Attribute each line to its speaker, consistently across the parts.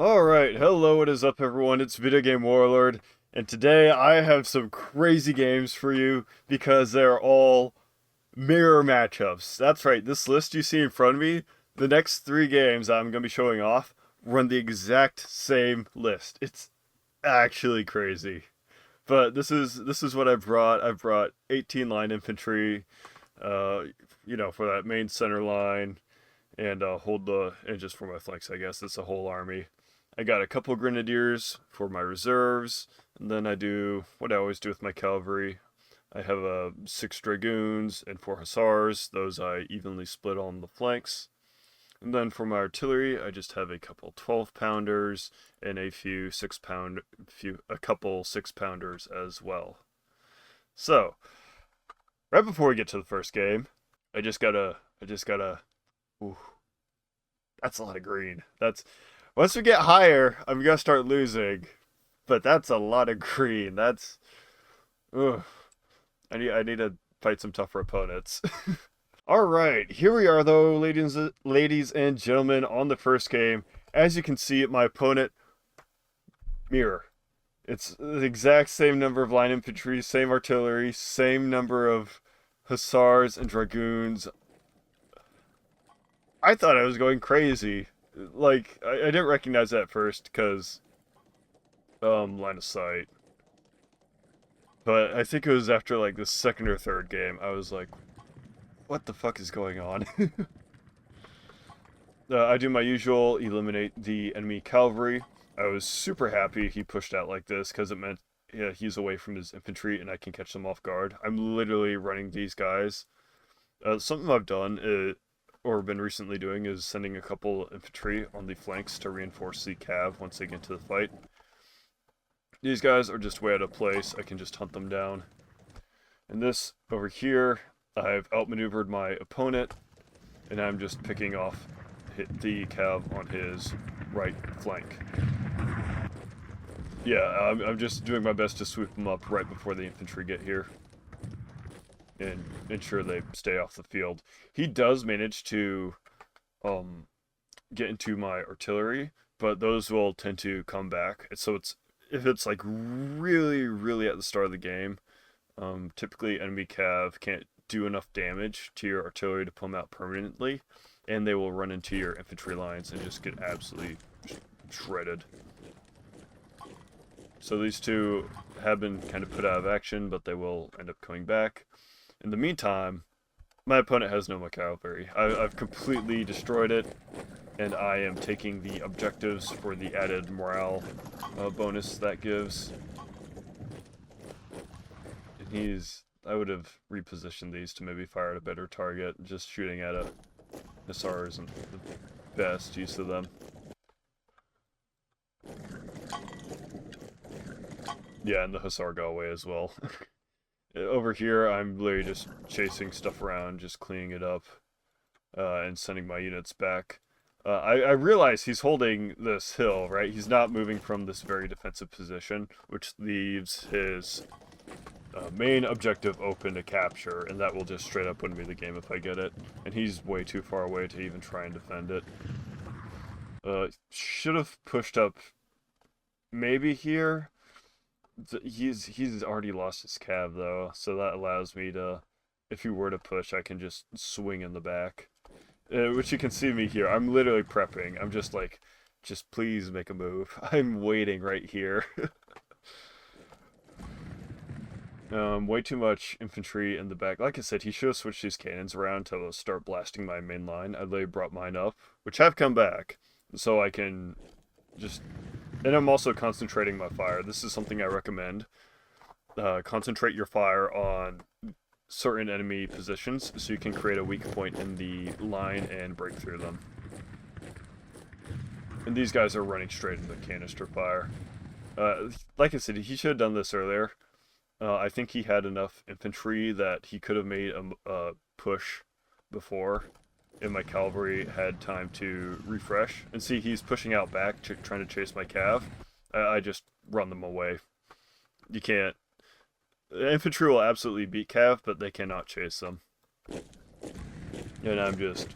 Speaker 1: Alright, hello, what is up everyone, it's VideoGameWarlord, and today I have some crazy games for you because they're all mirror matchups. That's right, this list you see in front of me, the next three games I'm going to be showing off run the exact same list. It's actually crazy. But this is what I've brought. I've brought 18 line infantry, uh, for that main center line, and and just for my flanks, I guess. It's a whole army. I got a couple grenadiers for my reserves, and then I do what I always do with my cavalry. I have 6 dragoons and 4 hussars. Those I evenly split on the flanks. And then for my artillery, I just have a couple 12-pounders and a couple 6-pounders as well. So, right before we get to the first game, I just gotta. Ooh, that's a lot of green. Once we get higher, I'm gonna start losing. But that's a lot of green. Ugh. I need to fight some tougher opponents. Alright, here we are though, ladies and gentlemen, on the first game. As you can see, my opponent, mirror. It's the exact same number of line infantry, same artillery, same number of hussars and dragoons. I thought I was going crazy. Like, I didn't recognize that at first, because, line of sight. But I think it was after, like, the second or third game, I was like, what the fuck is going on? I do my usual, eliminate the enemy cavalry. I was super happy he pushed out like this, because it meant he's away from his infantry, and I can catch them off guard. I'm literally running these guys. Something I've done or been recently doing is sending a couple infantry on the flanks to reinforce the cav once they get into the fight. These guys are just way out of place. I can just hunt them down. And this over here, I've outmaneuvered my opponent, and I'm just picking off the cav on his right flank. Yeah, I'm just doing my best to sweep them up right before the infantry get here and ensure they stay off the field. He does manage to get into my artillery, but those will tend to come back. So if it's like really, really at the start of the game, typically enemy cav can't do enough damage to your artillery to pull them out permanently, and they will run into your infantry lines and just get absolutely shredded. So these two have been kind of put out of action, but they will end up coming back. In the meantime, my opponent has no cavalry. I've completely destroyed it, and I am taking the objectives for the added morale bonus that gives. And I would have repositioned these to maybe fire at a better target. Just shooting at a hussar isn't the best use of them. Yeah, and the hussar got away as well. Over here, I'm literally just chasing stuff around, just cleaning it up, and sending my units back. I realize he's holding this hill, right? He's not moving from this very defensive position, which leaves his main objective open to capture, and that will just straight up win me the game if I get it. And he's way too far away to even try and defend it. Should have pushed up maybe here. He's already lost his cav though, so that allows me to, if he were to push, I can just swing in the back. Which you can see me here. I'm literally prepping. I'm just like, just please make a move. I'm waiting right here. Way too much infantry in the back. Like I said, he should have switched these cannons around to start blasting my main line. I literally brought mine up, which have come back, so I can just... And I'm also concentrating my fire. This is something I recommend. Concentrate your fire on certain enemy positions so you can create a weak point in the line and break through them. And these guys are running straight into canister fire. Like I said, he should have done this earlier. I think he had enough infantry that he could have made a push before, and my cavalry had time to refresh. And see, he's pushing out back, trying to chase my cav. I just run them away. You can't... Infantry will absolutely beat cav, but they cannot chase them. And I'm just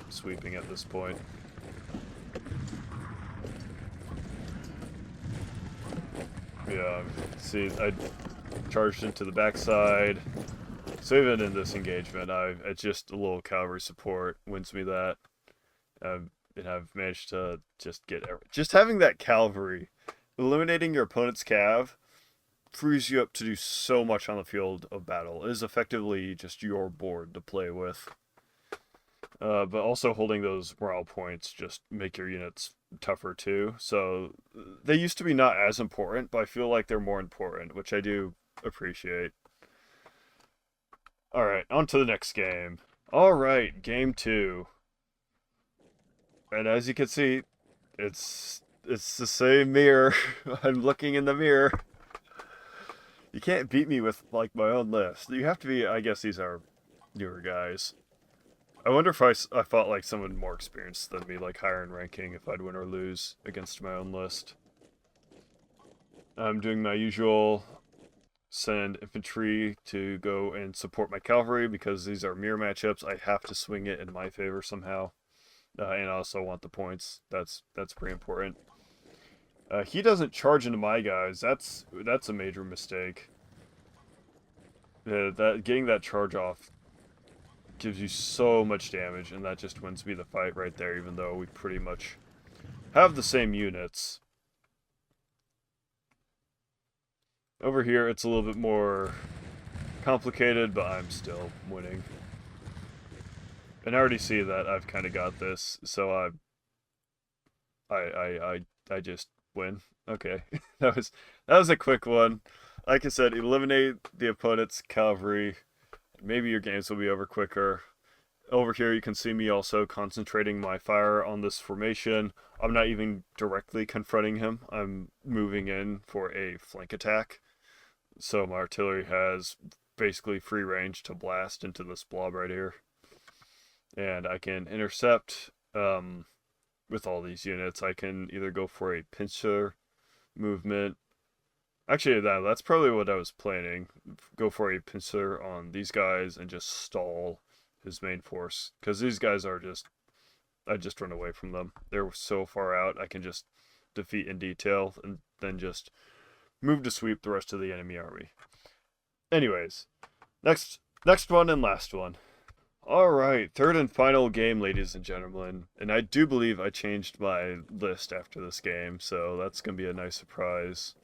Speaker 1: sweeping at this point. Yeah, see, I charged into the backside. So even in this engagement, it's just a little cavalry support wins me that. And I've managed to just having that cavalry, eliminating your opponent's cav, frees you up to do so much on the field of battle. It is effectively just your board to play with. But also holding those morale points just make your units tougher too. So they used to be not as important, but I feel like they're more important, which I do appreciate. Alright, on to the next game. Alright, game 2. And as you can see, it's the same mirror. I'm looking in the mirror. You can't beat me with, like, my own list. You have to be, I guess these are newer guys. I wonder if I fought, like, someone more experienced than me, like, higher in ranking, if I'd win or lose against my own list. I'm doing my usual send infantry to go and support my cavalry, because these are mirror matchups. I have to swing it in my favor somehow. And I also want the points. That's pretty important. He doesn't charge into my guys. That's a major mistake. Getting that charge off gives you so much damage, and that just wins me the fight right there, even though we pretty much have the same units. Over here, it's a little bit more complicated, but I'm still winning. And I already see that I've kind of got this, so I just win. Okay, that was a quick one. Like I said, eliminate the opponent's cavalry. Maybe your games will be over quicker. Over here, you can see me also concentrating my fire on this formation. I'm not even directly confronting him. I'm moving in for a flank attack. So my artillery has basically free range to blast into this blob right here. And I can intercept with all these units. I can either go for a pincer movement. Actually, that's probably what I was planning. Go for a pincer on these guys and just stall his main force. Because these guys are I just run away from them. They're so far out, I can just defeat in detail and then just move to sweep the rest of the enemy army. Anyways, next one and last one. Alright, third and final game, ladies and gentlemen. And I do believe I changed my list after this game, so that's going to be a nice surprise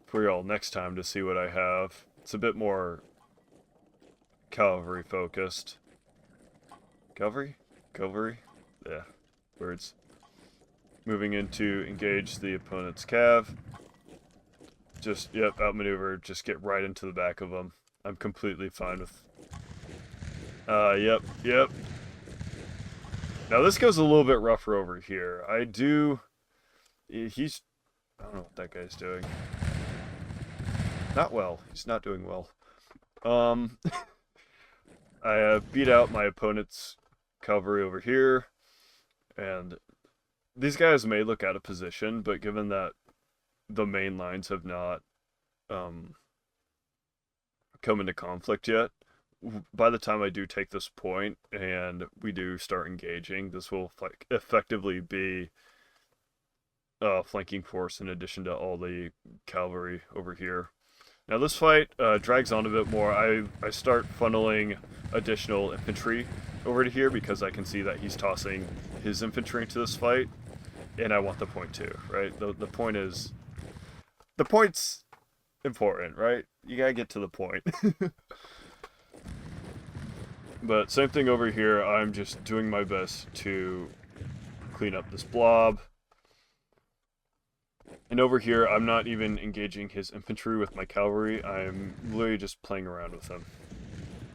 Speaker 1: for y'all next time to see what I have. It's a bit more cavalry focused. Cavalry? Yeah, words. Moving in to engage the opponent's cav. Just, yep, outmaneuver, just get right into the back of them. I'm completely fine with... Yep. Now this goes a little bit rougher over here. I don't know what that guy's doing. Not well. He's not doing well. I beat out my opponent's cavalry over here, and these guys may look out of position, but given that the main lines have not come into conflict yet, by the time I do take this point and we do start engaging, this will effectively be a flanking force in addition to all the cavalry over here. Now this fight drags on a bit more. I start funneling additional infantry over to here because I can see that he's tossing his infantry into this fight, and I want the point too, right? The point's important, right? You gotta get to the point. But same thing over here, I'm just doing my best to clean up this blob. And over here, I'm not even engaging his infantry with my cavalry, I'm literally just playing around with him.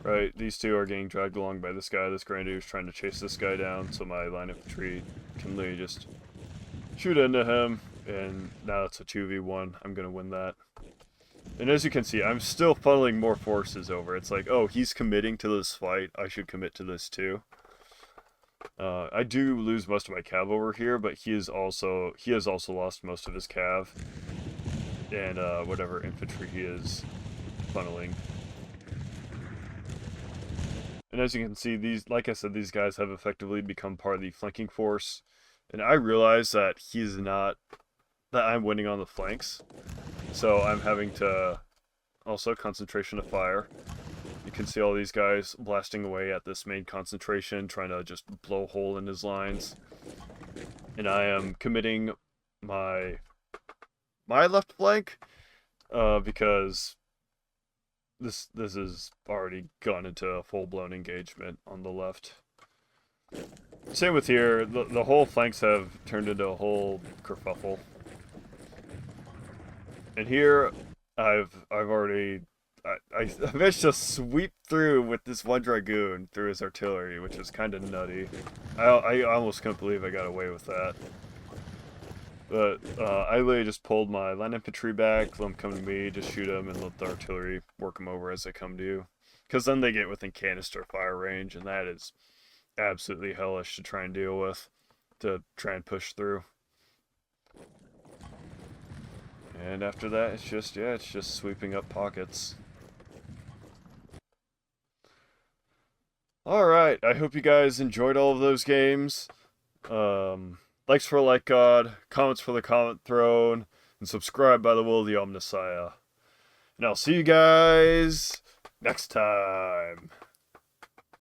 Speaker 1: Right, these two are getting dragged along by this guy. This grenadier is trying to chase this guy down, so my line infantry can literally just shoot into him, and now it's a 2v1. I'm going to win that. And as you can see, I'm still funneling more forces over. It's like, oh, he's committing to this fight. I should commit to this too. I do lose most of my cav over here, but he has also lost most of his cav and whatever infantry he is funneling. And as you can see, like I said, these guys have effectively become part of the flanking force. And I realize that that I'm winning on the flanks. So I'm having to also concentration of fire. You can see all these guys blasting away at this main concentration, trying to just blow a hole in his lines. And I am committing my left flank because this is already gone into a full-blown engagement on the left. Same with here. The whole flanks have turned into a whole kerfuffle. And here, I've already I managed to sweep through with this one dragoon through his artillery, which is kind of nutty. I almost couldn't believe I got away with that. But I literally just pulled my line infantry back, let them come to me, just shoot them, and let the artillery work them over as they come to you. Because then they get within canister fire range, and that is absolutely hellish to try and deal with, to try and push through. And after that, it's just sweeping up pockets. Alright, I hope you guys enjoyed all of those games. Likes for Like God, comments for the Comment Throne, and subscribe by the will of the Omnissiah. And I'll see you guys next time.